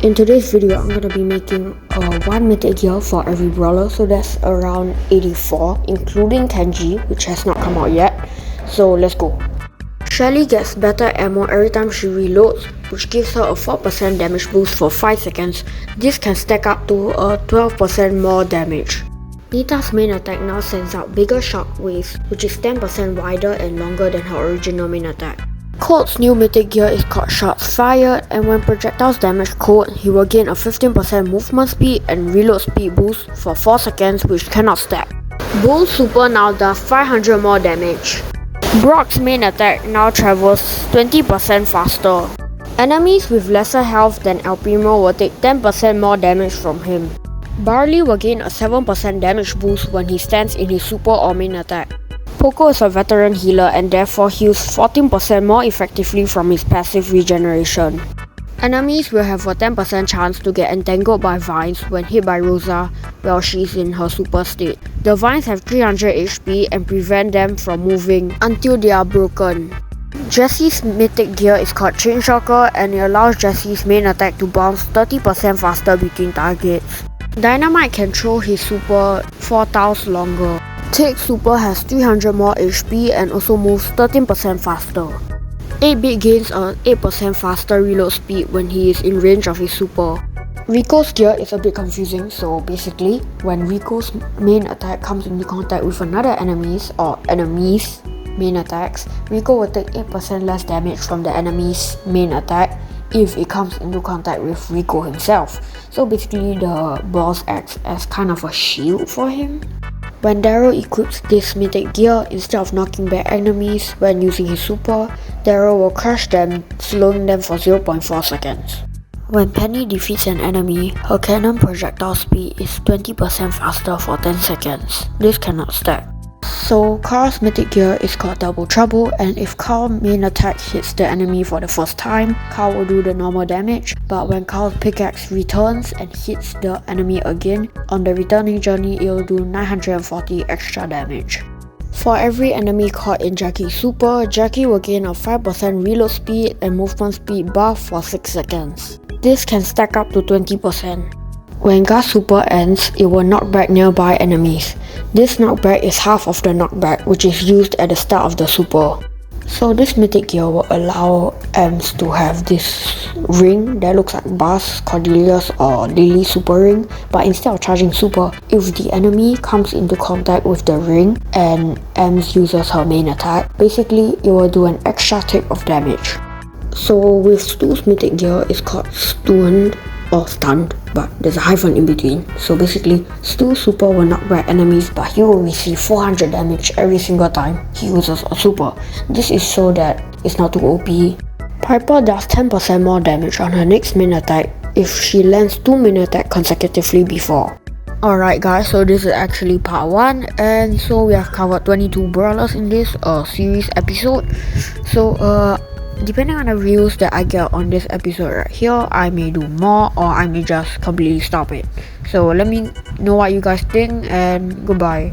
In today's video, I'm gonna be making one mythic gear for every brawler, so that's around 84, including Kenji, which has not come out yet. So let's go. Shelly gets better ammo every time she reloads, which gives her a 4% damage boost for 5 seconds. This can stack up to a 12% more damage. Nita's main attack now sends out bigger shockwaves, which is 10% wider and longer than her original main attack. Colt's new mythic gear is called Shots Fired, and when projectiles damage Colt, he will gain a 15% movement speed and reload speed boost for 4 seconds, which cannot stack. Bull's super now does 500 more damage. Brock's main attack now travels 20% faster. Enemies with lesser health than El Primo will take 10% more damage from him. Barley will gain a 7% damage boost when he stands in his super or main attack. Poco is a veteran healer and therefore heals 14% more effectively from his passive regeneration. Enemies will have a 10% chance to get entangled by vines when hit by Rosa while she is in her super state. The vines have 300 HP and prevent them from moving until they are broken. Jessie's mythic gear is called Chain Shocker, and it allows Jessie's main attack to bounce 30% faster between targets. Dynamite can throw his super 4 tiles longer. Tick's super has 300 more HP and also moves 13% faster. 8-bit gains a 8% faster reload speed when he is in range of his super. Rico's gear is a bit confusing, so basically, when Rico's main attack comes into contact with another enemy's main attacks, Rico will take 8% less damage from the enemy's main attack if it comes into contact with Rico himself. So basically, the boss acts as kind of a shield for him. When Daryl equips this mythic gear, instead of knocking back enemies when using his super, Daryl will crush them, slowing them for 0.4 seconds. When Penny defeats an enemy, her cannon projectile speed is 20% faster for 10 seconds. This cannot stack. So Carl's mythic gear is called Double Trouble, and if Carl's main attack hits the enemy for the first time, Carl will do the normal damage, but when Carl's pickaxe returns and hits the enemy again, on the returning journey it will do 940 extra damage. For every enemy caught in Jackie's super, Jackie will gain a 5% reload speed and movement speed buff for 6 seconds. This can stack up to 20%. When Gus super ends, it will knock back nearby enemies. This knockback is half of the knockback which is used at the start of the super. So this mythic gear will allow Ems to have this ring that looks like Buzz, Cordelia's or Lily's super ring, but instead of charging super, if the enemy comes into contact with the ring and Ems uses her main attack, basically it will do an extra tick of damage. So with Stu's mythic gear, it's called Stunned or Stunned, but there's a hyphen in between. So basically, Stu's super will knock back enemies, but he will receive 400 damage every single time he uses a super. This is so that it's not too OP. Piper does 10% more damage on her next main attack if she lands 2 main attacks consecutively before. Alright guys, so this is actually part 1, and so we have covered 22 brawlers in this series episode. So depending on the views that I get on this episode right here, I may do more or I may just completely stop it. So let me know what you guys think, and goodbye.